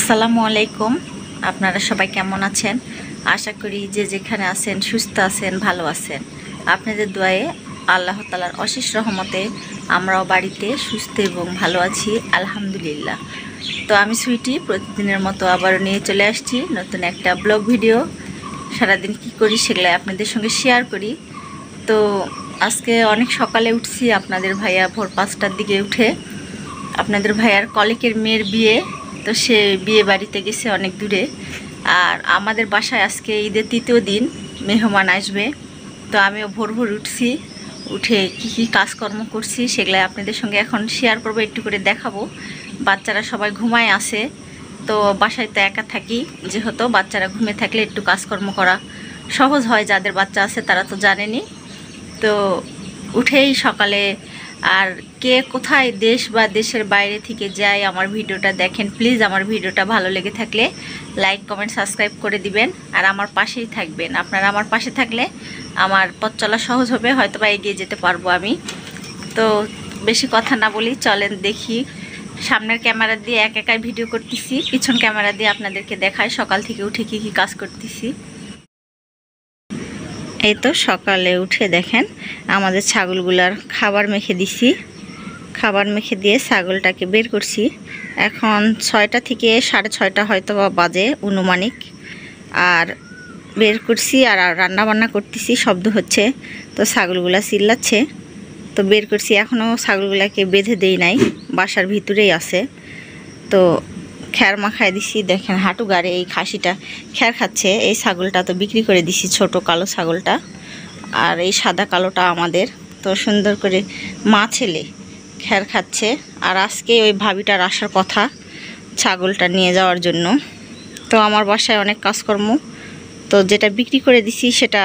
আসসালামু আলাইকুম। আপনারা সবাই কেমন আছেন? আশা করি যে যেখানে আছেন সুস্থ আছেন, ভালো আছেন। আপনাদের দোয়ায়ে আল্লাহ তাআলার অশেষ রহমতে আমরাও বাড়িতে সুস্থ এবং ভালো আছি, আলহামদুলিল্লাহ। তো আমি সুইটি প্রতিদিনের মতো আবারও নিয়ে চলে আসছি নতুন একটা ব্লগ ভিডিও। সারাদিন কি করি সেগুলো আপনাদের সঙ্গে শেয়ার করি। তো আজকে অনেক সকালে উঠছি, আপনাদের ভাইয়া ভোর 5টার দিকে উঠে আপনাদের ভাইয়ার কলেকের মেয়ের বিয়ে, তো সে বিয়ে বাড়িতে গেছে অনেক দূরে। আর আমাদের বাসায় আজকে ঈদের 3য় দিন মেহমান আসবে। তো আমিও ভোর ভোর উঠছি, উঠে কি কাজকর্ম করছি সেগুলো আপনাদের সঙ্গে এখন শেয়ার করবো, একটু করে দেখাবো। বাচ্চারা সবাই ঘুমায় আছে, তো বাসায় তো একা থাকি, যেহেতু বাচ্চারা ঘুমিয়ে থাকলে একটু কাজকর্ম করা সহজ হয়। যাদের বাচ্চা আছে তারা তো জানেনই। তো উঠেই সকালে আর কে কোথায় দেশ বা দেশের বাইরে থেকে যায় আমার ভিডিওটা দেখেন, প্লিজ আমার ভিডিওটা ভালো লেগে থাকলে লাইক কমেন্ট সাবস্ক্রাইব করে দিবেন আর আমার পাশেই থাকবেন। আপনারা আমার পাশে থাকলে আমার পথ চলা সহজ হবে, হয়তো বা এগিয়ে যেতে পারবো আমি। তো বেশি কথা না বলি, চলেন দেখি। সামনের ক্যামেরা দিয়ে একাই ভিডিও করতেছি, পিছন ক্যামেরা দিয়ে আপনাদেরকে দেখাই সকাল থেকে উঠে কি কাজ করতেছি। এই তো সকালে উঠে দেখেন আমাদের ছাগলগুলার খাবার মেখে দিছি, খাবার মেখে দিয়ে ছাগলটাকে বের করছি। এখন 6টা থেকে 6:30 হয়তো বা বাজে অনুমানিক। আর বের করছি আর রান্না বান্না করতেছি, শব্দ হচ্ছে, তো ছাগলগুলা চিল্লাচ্ছে। তো বের করছি, এখনও ছাগলগুলাকে বেঁধে দেই নাই, বাসার ভিতরেই আছে। তো খ্যার মাখায় দিছি, দেখেন হাঁটু গাড়ে এই খাসিটা খ্যার খাচ্ছে। এই ছাগলটা তো বিক্রি করে দিছি, ছোট কালো ছাগলটা, আর এই সাদা কালোটা আমাদের। তো সুন্দর করে মা ছেলে খ্যার খাচ্ছে। আর আজকে ওই ভাবিটার আসার কথা ছাগলটা নিয়ে যাওয়ার জন্য। তো আমার বাসায় অনেক কাজকর্ম, তো যেটা বিক্রি করে দিছি সেটা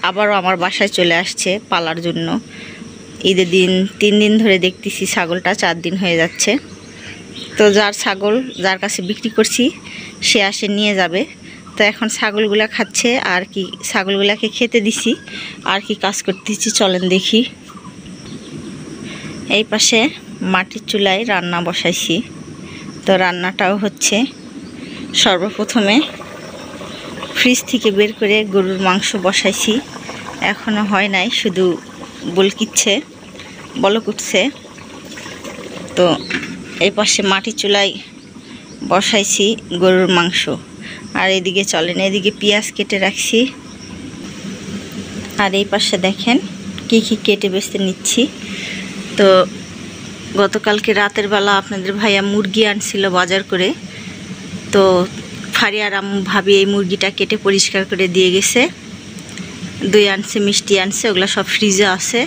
আবারও আমার বাসায় চলে আসছে পালার জন্য। ঈদের দিন 3 দিন ধরে দেখতেছি ছাগলটা, 4 দিন হয়ে যাচ্ছে। তো যার ছাগল যার কাছে বিক্রি করছি সে আসে নিয়ে যাবে। তো এখন ছাগলগুলা খাচ্ছে আর কি, ছাগলগুলাকে খেতে দিছি আর কি কাজ করতেছি চলেন দেখি। এই পাশে মাটির চুলায় রান্না বসাইছি। তো রান্নাটাও হচ্ছে, সর্বপ্রথমে ফ্রিজ থেকে বের করে গরুর মাংস বসাইছি, এখনও হয় নাই, শুধু বলক উঠছে। তো এই পাশে মাটির চুলায় বসাইছি গরুর মাংস। আর এদিকে চলেন, এদিকে পেঁয়াজ কেটে রাখছি। আর এই পাশে দেখেন কি কেটে বেছে নিচ্ছি। তো গতকালকে রাতের বেলা আপনাদের ভাইয়া মুরগি আনছিল বাজার করে। তো ফারিয়ার আম্মু ভাবি এই মুরগিটা কেটে পরিষ্কার করে দিয়ে গেছে। দই আনছে, মিষ্টি আনছে, ওগুলো সব ফ্রিজে আছে।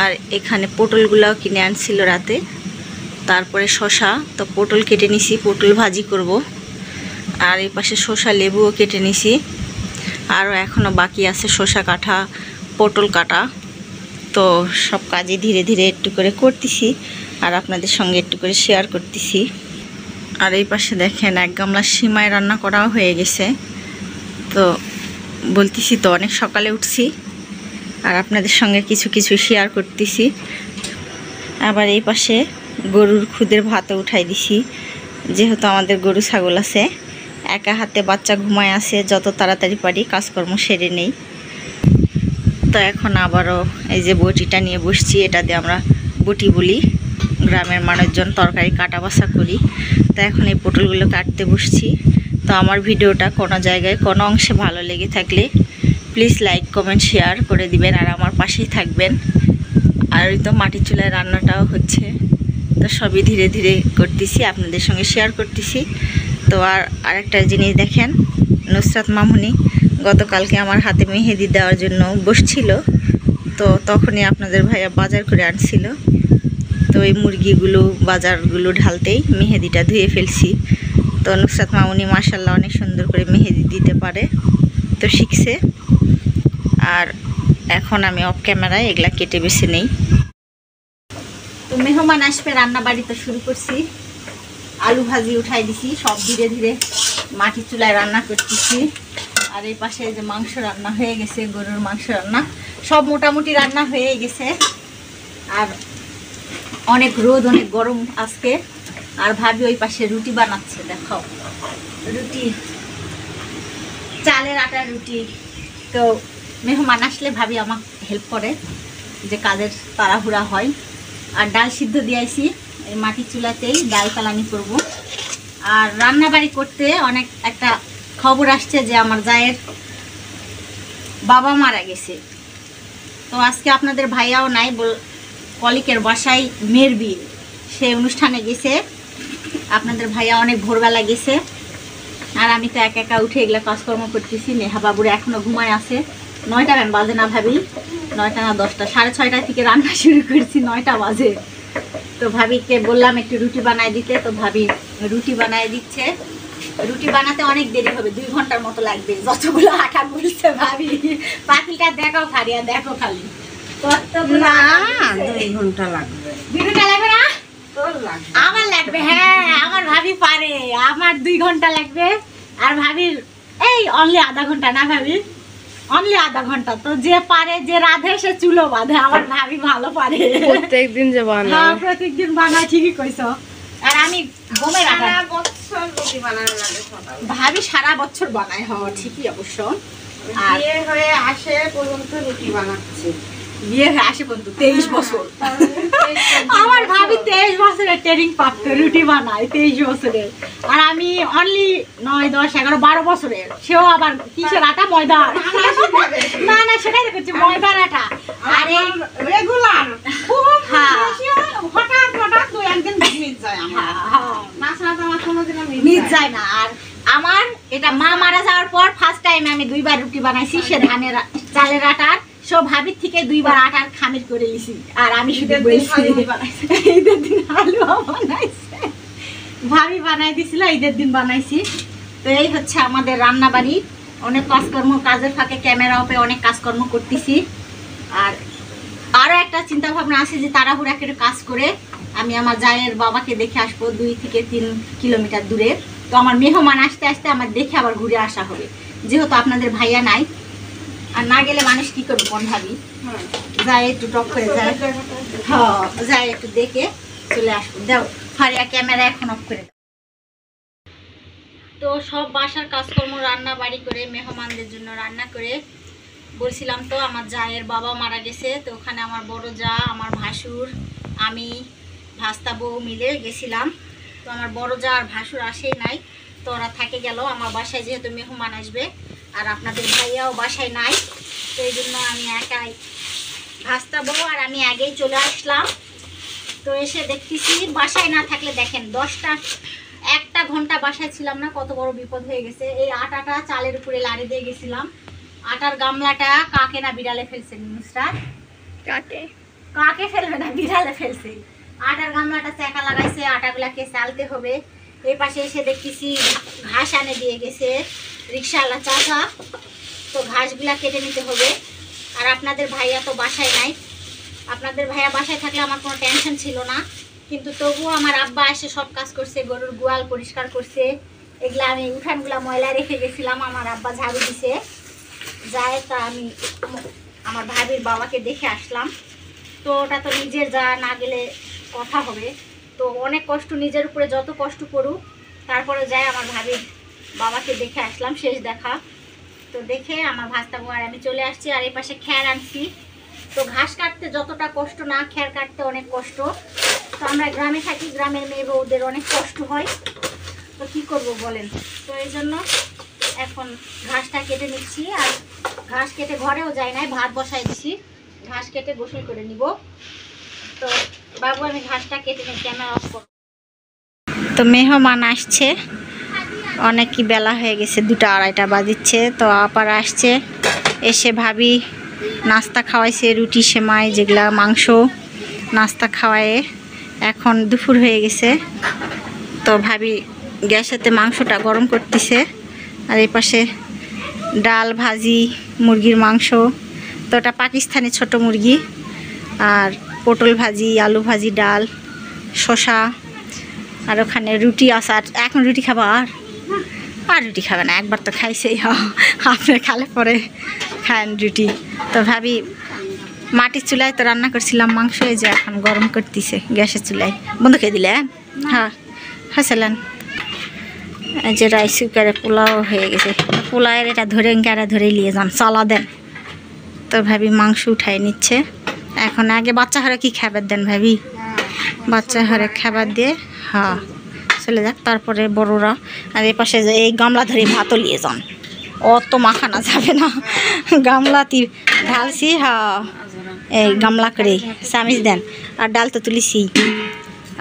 আর এখানে পটলগুলাও কিনে আনছিল রাতে। তারপরে শসা, তো পটল কেটে নিছি, পটল ভাজি করব। আর এই পাশে শসা লেবুও কেটে নিছি, আরও এখনও বাকি আছে শসা কাটা, পটল কাটা। তো সব কাজে ধীরে ধীরে একটু করে করতেছি আর আপনাদের সঙ্গে একটু করে শেয়ার করতেছি। আর এই পাশে দেখেন 1 গামলা সিমাই রান্না করাও হয়ে গেছে। তো বলতেছি তো অনেক সকালে উঠছি আর আপনাদের সঙ্গে কিছু শেয়ার করতেছি। আবার এই পাশে গরুর খুদের ভাতও উঠাই দিছি, যেহেতু আমাদের গরু ছাগল আছে। একা হাতে বাচ্চা ঘুমায় আছে, যত তাড়াতাড়ি পারি কাজকর্ম সেরে নেই। তো এখন আবারও এই যে বটিটা নিয়ে বসছি, এটা দিয়ে আমরা বটি বলি, গ্রামের মানুষজন তরকারি কাটা বাছা করি। তো এখন এই পটলগুলো কাটতে বসছি। তো আমার ভিডিওটা কোনো জায়গায় কোনো অংশে ভালো লেগে থাকলে প্লিজ লাইক কমেন্ট শেয়ার করে দিবেন আর আমার পাশেই থাকবেন। আর ওই তো মাটির চুলায় রান্নাটাও হচ্ছে। তো সবই ধীরে ধীরে করতেছি, আপনাদের সঙ্গে শেয়ার করতেছি। তো আরেকটা জিনিস দেখেন, নুসরাত মামুনি গতকালকে আমার হাতে মেহেদি দেওয়ার জন্য বসছিল। তো তখনই আপনাদের ভাইয়া বাজার করে আনছিল। তো এই মুরগিগুলো বাজারগুলো ঢালতেই মেহেদিটা ধুয়ে ফেলছি। তো নুসরাত মামুনি মাশাআল্লাহ অনেক সুন্দর করে মেহেদি দিতে পারে, তো শিখছে। আর এখন আমি অফ ক্যামেরায় এগুলা কেটে বেছে নেই। তো মেহমান আসবে, রান্না বাড়িতে শুরু করছি। আলু ভাজি উঠাই দিছি, সব ধীরে ধীরে মাটির চুলায় রান্না করতেছি। আর এই পাশে যে মাংস রান্না হয়ে গেছে, গরুর মাংস রান্না সব মোটামুটি রান্না হয়ে গেছে। আর অনেক রোদ, অনেক গরম আজকে, আর ভাবি ওই পাশে রুটি বানাচ্ছে, দেখো রুটি, চালের আটার রুটি। তো মেহমান আসলে ভাবি আমার হেল্প করে, যে কাজের তাড়াহুড়া হয়। আর ডাল সিদ্ধ দিয়েছি, এই মাটির চুলাতেই ডাল পালানি করব। আর রান্নাবাড়ি করতে অনেক একটা খবর আসছে যে আমার জায়ের বাবা মারা গেছে। তো আজকে আপনাদের ভাইয়াও নাই, কলিকের বাসায় মেয়ের বিয়ে, সেই অনুষ্ঠানে গেছে। আপনাদের ভাইয়া অনেক ভোরবেলা গেছে, আর আমি তো একা একা উঠে এগুলো কাজকর্ম করতেছি। নেহা বাবুরা এখনও ঘুমায় আছে। 9টা বাজে না ভাবি, 9টা না 10টা, 6:30 থেকে রান্না শুরু করছি, 9টা বাজে। তো ভাবিকে বললাম একটু রুটি বানাই দিতে, তো ভাবি রুটি বানাই দিচ্ছে। রুটি বানাতে অনেক দেরি হবে, 2 ঘন্টার মতো লাগবে, যতগুলো আটা গুলছে ভাবি। পাতিলটা দেখো ফারিয়া, দেখো খালি কতগুলো। 2 ঘন্টা লাগবে। 2 ঘন্টা লাগবে না? আমার লাগবে, হ্যাঁ আমার ভাবি পারে, আমার 2 ঘন্টা লাগবে। আর ভাবির এই অনলি আধা ঘন্টা, না ভাবি অনলি আধা ঘন্টা। তো যে পারে, যে রাধে সে চুলো বাঁধে, আমার ভাবি ভালো পারে। প্রত্যেকদিন যে বানায়। হ্যাঁ প্রত্যেকদিন বানায়, ঠিকই কইছো। আর আমি গমের আটা, সারা বছর রুটি বানানো লাগে সকালে। ভাবি সারা বছর বানায়, হ্যাঁ ঠিকই অবশ্য। আর বিয়ে হয়ে আসে পর্যন্ত রুটি বানাচ্ছি। বিয়ে হয়ে আসে পর্যন্ত 23 বছর। আমার ভাবি 23 বছরের ট্রেনিং প্রাপ্ত, রুটি বানায় 23 বছরের। আর আমি অনলি 9, 10, 11, 12 বছরের। সেও আবার কিসের আটা? ময়দার। না না সেটাই দেখছি, ময়দার আটা। আর এই রেগুলার হ্যাঁ হঠাৎ হঠাৎ 2-1 দিন মিস যায় আমার। না ছাড়া তো আমার কোনোদিনও মিস যায় না। আর আমার এটা মা মারা যাওয়ার পর ফার্স্ট টাইম আমি 2 বার রুটি বানাইছি, সে ধানের চালের আটার। সব ভাবির থেকে 2 বার আটার খামির করে নিছি। আর আমি শুধু বলছি ঈদের দিন হালুয়া বানাইছে, ভাবি বানাই দিছিল, ঈদের দিন বানাইছি। তো এই হচ্ছে আমাদের রান্না বাড়ি, অনেক কাজকর্ম, কাজের ফাঁকে ক্যামেরা অপে অনেক কাজকর্ম করতেছি। আর আরও একটা চিন্তা ভাবনা আছে যে তাড়াহুড়া করে কাজ করে আমি আমার জায়ের বাবাকে দেখে আসবো 2 থেকে 3 কিলোমিটার দূরে। তো আমার মেহমান আসতে আসতে আমার দেখে আবার ঘুরে আসা হবে, যেহেতু আপনাদের ভাইয়া নাই। আর না গেলে মানুষ কি করবে কোন ভাবি, যায় একটু টক করে যায়, হ্যাঁ যায় একটু দেখে চলে আসবো। দাও ফারিয়া ক্যামেরা এখন অফ করে। তো সব বাসার কাজকর্ম রান্না বাড়ি করে মেহমানদের জন্য রান্না করে বলছিলাম তো আমার জায়ের বাবা মারা গেছে। তো ওখানে আমার বড় জা, আমার ভাসুর, আমি, ভাস্তা বউ মিলে গেছিলাম। তো আমার বড় জা আর ভাসুর আসেই নাই, তো ওরা থাকে গেল আমার বাসায়, যেহেতু মেহমান আসবে। আর আপনাদের ভাইয়াও বাসায় নাই, তো এই জন্য আমি একাই, ভাস্তা বউ আর আমি আগেই চলে আসলাম। তো এসে দেখতেছি বাসায় না থাকলে দেখেন 1 ঘন্টা বাসায় ছিলাম না, কত বড় বিপদ হয়ে গেছে। এই আটাটা চালের উপরে লাড়ি দিয়ে গেছিলাম, আটার গামলাটা কাকে না বিড়ালে ফেলছে, নুসরাত কাকে ফেলবে না, বিড়ালে ফেলছে। আটার গামলাটা চাকা লাগাইছে, আটাগুলাকে চালতে হবে। এই পাশে এসে দেখতেছি ঘাস আনে দিয়ে গেছে রিক্সাওয়ালা চাচা, তো ঘাসগুলা কেটে নিতে হবে। আর আপনাদের ভাইয়া তো বাসায় নাই, আপনাদের ভাইয়া বাসায় থাকলে আমার কোনো টেনশন ছিল না, কিন্তু তবুও আমার আব্বা এসে সব কাজ করছে, গরুর গোয়াল পরিষ্কার করছে। এগুলা আমি উঠানগুলা ময়লা রেখে গেছিলাম, আমার আব্বা ঝাড়ু দিছে যায়। তা আমি আমার ভাবির বাবাকে দেখে আসলাম। তো ওটা তো নিজের যা, না গেলে কথা হবে। তো অনেক কষ্ট, নিজের উপরে যত কষ্ট করুক তারপরে যায় আমার ভাবির বাবাকে দেখে আসলাম, শেষ দেখা। তো দেখে আমার ভাস্তা বউ আর আমি চলে আসছি। আর এই পাশে খ্যার আনছি। তো ঘাস কাটতে যতটা কষ্ট না, খ্যার কাটতে অনেক কষ্ট। তো আমরা গ্রামে থাকি, গ্রামের মেয়ে বউদের অনেক কষ্ট হয়, তো কি করব বলেন। তো এই জন্য এখন ঘাসটা কেটে নিচ্ছি। আর ঘাস কেটে ঘরেও যায় নাই, ভাত বসাই দিছি, ঘাস কেটে গোসল করে নিব। তো বাবু আমি ঘাসটা কেটে নিই, ক্যামেরা অফ করব। তো মেহমান আসছে, অনেকই বেলা হয়ে গেছে, 2টা 2:30 বাজিচ্ছে। তো আপার আসছে, এসে ভাবি নাস্তা খাওয়াইছে, রুটি সেমাই যেগুলা মাংস নাস্তা খাওয়ায়ে। এখন দুপুর হয়ে গেছে, তো ভাবি গ্যাসেতে মাংসটা গরম করতেছে। আর এই পাশে ডাল, ভাজি, মুরগির মাংস। তো ওটা পাকিস্তানি ছোট মুরগি। আর পটল ভাজি, আলু ভাজি, ডাল, শসা। আর ওখানে রুটি আছে। আর এখন রুটি খাবা? আর রুটি খাবে না, একবার তো খাইছেই, আপনি খালে পরে খান রুটি। তো ভাবি মাটির চুলায় তো রান্না করছিলাম মাংস, এই যে এখন গরম করতেছে গ্যাসের চুলায়। বন্ধ খেয়ে দিলে? হ্যাঁ হাসলেন যে রাইস কুকারে পোলাও হয়ে গেছে পোলাওয়ের এটা ধরে ধরে নিয়ে যান চালা দেন তো ভাবি মাংস উঠাই নিচ্ছে এখন আগে বাচ্চা হারে কি খাবার দেন ভাবি বাচ্চা হারে খাবার দিয়ে হ্যাঁ চলে যাক তারপরে বড়রা আর এই পাশে যে এই গামলা ধরে ভাতও নিয়ে যান অত মাখানো যাবে না গামলাতে ঢালছি হ্যাঁ এই গামলা করে চামিচ দেন আর ডাল তো তুলিছি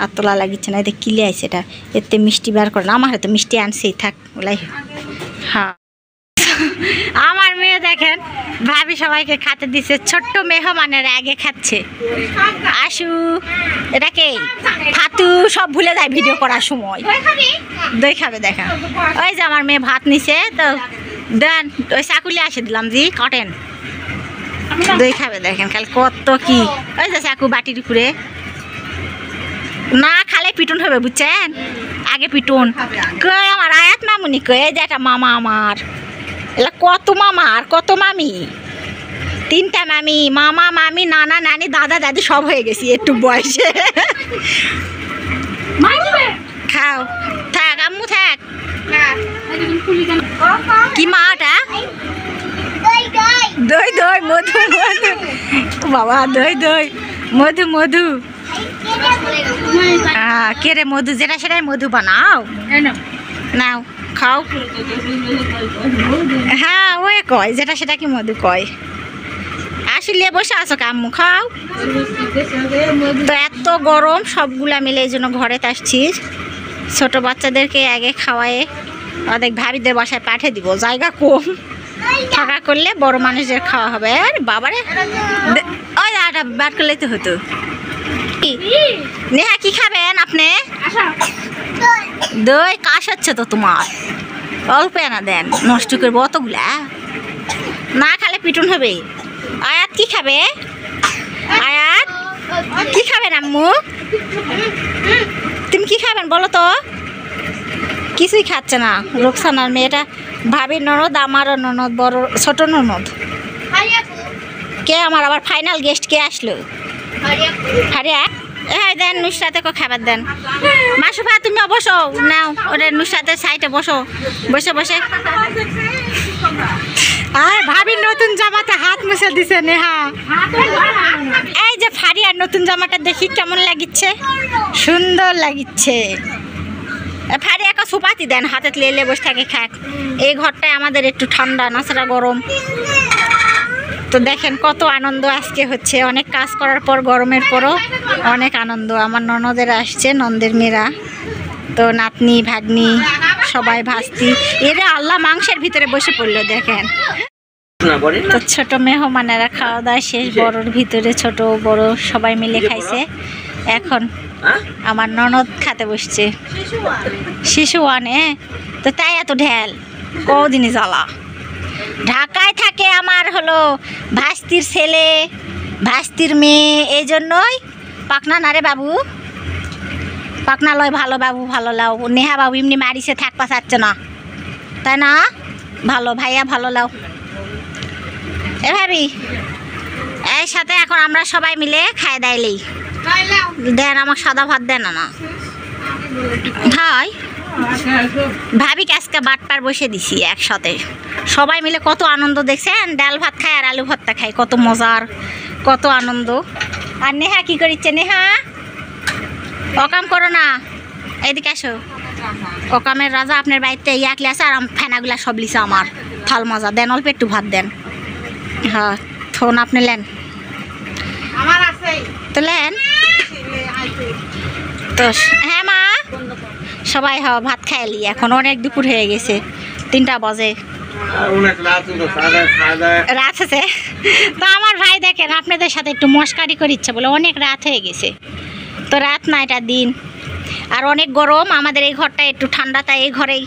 আর তোলা লাগিচ্ছে না এতে কিলে আইছে এটা এতে মিষ্টি বার করে না আমার হয়তো মিষ্টি আনছেই থাক ওলাই হ্যাঁ আমার মেয়ে দেখেন ভাবি সবাইকে খেতে দিচ্ছে ছোট্ট মেহমানের আগে খাচ্ছে আশু এটাকে ফাতু সব ভুলে যায় ভিডিও করার সময় দই খাবে দেখা ওই যে আমার মেয়ে ভাত নিছে তো দেন ওই চাকুলি আসে দিলাম জি কাটেন দই খাবে দেখেন কাল কত কি ওই যে চাকু বাটির উপরে না খালে পিটুন হবে বুঝছেন আগে পিটুন কই আমার আয়াত মামুনি কই এই যে একটা মামা আমার এলা কত মামা আর কত মামি 3টা মামি মামা মামি নানা নানি দাদা দাদি সব হয়ে গেছি একটু বয়সে খাও থাক আম্মু থাক কি মাটা দই দই মধু মধু বাবা দই দই মধু মধু কে রে মধু যেটা সেটাই মধু বানাও নাও খাও হ্যাঁ ওই কয় যেটা সেটা কি মধু কয় আসলে বসে আছো আম্মু খাও তো এত গরম সবগুলা মিলে এই জন্য ঘরে আসছি ছোট বাচ্চাদেরকে আগে খাওয়ায়ে অনেক ভাবিদের বাসায় পাঠিয়ে দিব জায়গা কম থাকা করলে বড় মানুষদের খাওয়া হবে আর বাবারে ওই আটা বার করলেই তো হতো নেহা কি খাবেন আপনি দই কাশ হচ্ছে তো তোমার অল্প এনা দেন নষ্ট করবো অতগুলা না খালে পিটুন হবে আয়াত কি খাবে আয়াত কি খাবেন আম্মু তুমি কি খাবেন বলো তো কিছুই খাচ্ছে না রোকসানার মেয়েটা ভাবির ননদ আমারও ননদ বড় ছোট ননদ কে আমার আবার ফাইনাল গেস্ট কে আসলো হারিয়া হ্যাঁ দেন নুসরাতে খাবার দেন মাসুফা তুমি বসো নাও ওটা নুসরাতের সাইডে বসো বসে বসে আর ভাবির নতুন জামাতে হাত মুছে দিছে নেহা এই যে ফারিয়ার নতুন জামাটা দেখি কেমন লাগিচ্ছে সুন্দর লাগিচ্ছে ফারিয়া একটা সুপাতি দেন হাতে লেলে বসে থাকে খাক এই ঘরটায় আমাদের একটু ঠান্ডা নাছাড়া গরম তো দেখেন কত আনন্দ আজকে হচ্ছে অনেক কাজ করার পর গরমের পরও অনেক আনন্দ আমার ননদের আসছে ননদের মেয়েরা তো নাতনি ভাগ্নি সবাই ভাস্তি এরা আল্লাহ মাংসের ভিতরে বসে পড়লো দেখেন তো ছোট মেহমানেরা খাওয়া দাওয়া শেষ বড়োর ভিতরে ছোট বড় সবাই মিলে খাইছে এখন আমার ননদ খেতে বসছে শিশু আনে তো তাই এত ঢেল কদিনই জ্বালা ঢাকায় থাকে আমার হলো ভাস্তির ছেলে ভাস্তির মেয়ে এই জন্যই পাকনা না রে বাবু পাকনা লয় ভালো বাবু ভালো লাও নেহা বাবু এমনি মারিছে থাকপা চাচ্ছে না তাই না ভালো ভাইয়া ভালো লাও এ ভাবি এর সাথে এখন আমরা সবাই মিলে খাই দাইলেই দেন আমার সাদা ভাত দেন না হয় ভাবি আজকে বাটপার বসে দিছি একসাথে সবাই মিলে কত আনন্দ দেখছেন ডাল ভাত খায় আর আলু ভর্তা খায় কত মজার কত আনন্দ আর নেহা কি করিচ্ছে নেহা অকাম করো না এইদিকে আসো অকামের রাজা আপনার বাড়িতে ইয়াকলে আছে আর ফেনাগুলা সব লিছে আমার থাল মজা দেন অল্প একটু ভাত দেন হ্যাঁ থোন আপনি লেন তো লেন তো হ্যাঁ মা সবাই ভাত খাইলি এখন অনেক দুপুর হয়ে গেছে 3টা বাজে রাত আছে তো আমার ভাই দেখেন আপনাদের সাথে একটু মস্কারি করে ইচ্ছে বলে অনেক রাত হয়ে গেছে তো রাত না এটা দিন আর অনেক গরম আমাদের এই ঘরটা একটু ঠান্ডা তাই এই ঘরেই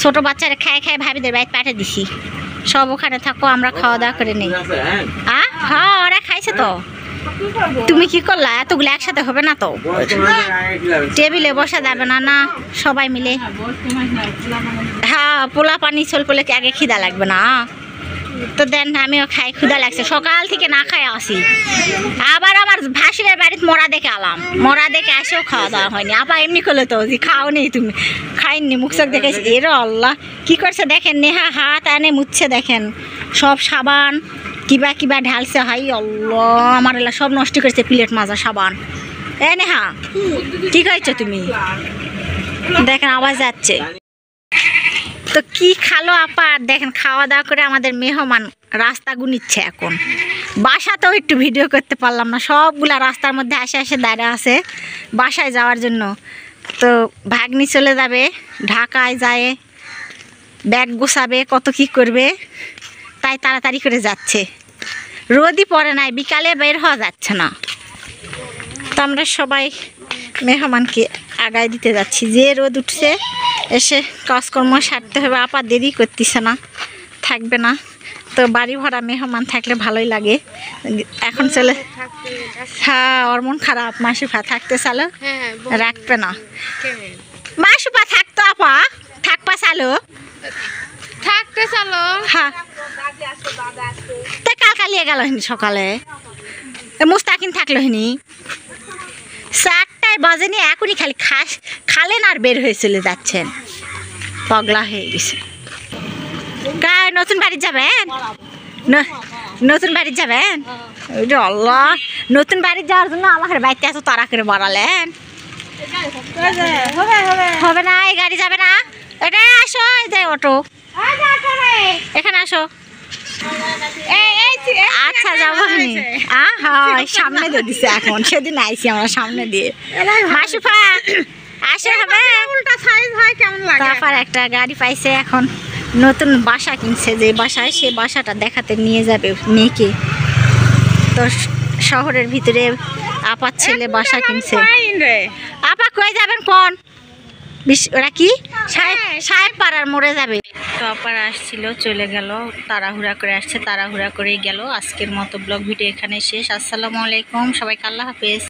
ছোটো বাচ্চারা খায় খায় ভাবিদের বাড়িতে পাঠিয়ে দিছি সব ওখানে থাকো আমরা খাওয়া দাওয়া করে নেই হ্যাঁ ওরা খাইছে তো তুমি কি করলা এতগুলো একসাথে হবে না তো টেবিলে বসা যাবে না না সবাই মিলে হ্যাঁ পোলা পানি চল পলে আগে খিদা লাগবে না তো দেন আমিও খাই, ক্ষুধা লাগছে, সকাল থেকে না খাই আসি। আবার আমার ভাসুরের বাড়িতে মরা দেখে আলাম, মরা দেখে এসেও খাওয়া দাওয়া হয়নি। আবার এমনি করলে তো যে খাও নেই তুমি, খাইনি, মুখ চোখ দেখেছি। এরও আল্লাহ কি করছে দেখেন, নেহা হাত আনে মুছছে, দেখেন সব সাবান কিবা কিবা ঢালছে। হাই আল্লাহ, আমার এলা সব নষ্ট করেছে, প্লেট মাজা সাবান। এ নেহা কি খাইছো তুমি? দেখেন আওয়াজ যাচ্ছে। তো কি খালো আপা? দেখেন খাওয়া দাওয়া করে আমাদের মেহমান রাস্তা গুনিচ্ছে এখন। বাসাতেও একটু ভিডিও করতে পারলাম না, সবগুলা রাস্তার মধ্যে আসে দাঁড়া আছে বাসায় যাওয়ার জন্য। তো ভাগ্নি চলে যাবে ঢাকায়, যায় ব্যাগ গোছাবে, কত কি করবে, তাই তাড়াতাড়ি করে যাচ্ছে। রোদই পড়ে নাই, বিকালে বের হওয়া যাচ্ছে না। তো আমরা সবাই মেহমানকে আগায় দিতে যাচ্ছি। যে রোদ উঠছে, এসে কাজকর্ম সারতে হবে। আপা দেরি করতেছে না, থাকবে না। তো বাড়ি ভরা মেহমান থাকলে ভালোই লাগে। এখন চলে, হ্যাঁ ওর মন খারাপ, মাসুফা থাকতে চালো, রাখবে না। মাসুফা থাকতো আপা, থাকবা চালো, থাকতে চালো। হ্যাঁ তো কালকালিয়ে গেল হিনি সকালে, মুস্তাকিন থাকলো হিনি 4টায় বাজেনি, এখনই খালি খালেন আর বের হয়ে চলে যাচ্ছেন, পগলা হয়ে গেছে। নতুন বাড়ি যাবেন? নতুন বাড়ি যাবেন? ওইটা আল্লাহ, নতুন বাড়ি যাওয়ার জন্য আমার বাড়িতে এত তাড়া করে বাড়ালেন। হবে না, এই গাড়ি যাবে না। এটা আসো, এই যে অটো, এখানে আসো। আচ্ছা যাবো, হ্যাঁ সামনে দিয়ে দিছে এখন, সেদিন আইসি আমরা সামনে দিয়ে। মাসুফা আসে, হবে উল্টা সাইজ হয় কেমন লাগে? তারপর একটা গাড়ি পাইছে, এখন নতুন বাসা কিনছে, যে বাসায় সে বাসাটা দেখাতে নিয়ে যাবে মেয়েকে। তো শহরের ভিতরে আপার ছেলে বাসা কিনছে। আপা কই যাবেন কোন? ওরা কি সাহেব পাড়ার মোড়ে যাবে। তো আপার আসছিল, চলে গেল, তাড়াহুড়া করে আসছে, তাড়াহুড়া করেই গেল। আজকের মতো ব্লগ ভিডিও এখানে শেষ। আসসালামু আলাইকুম, সবাইকে আল্লাহ হাফেজ।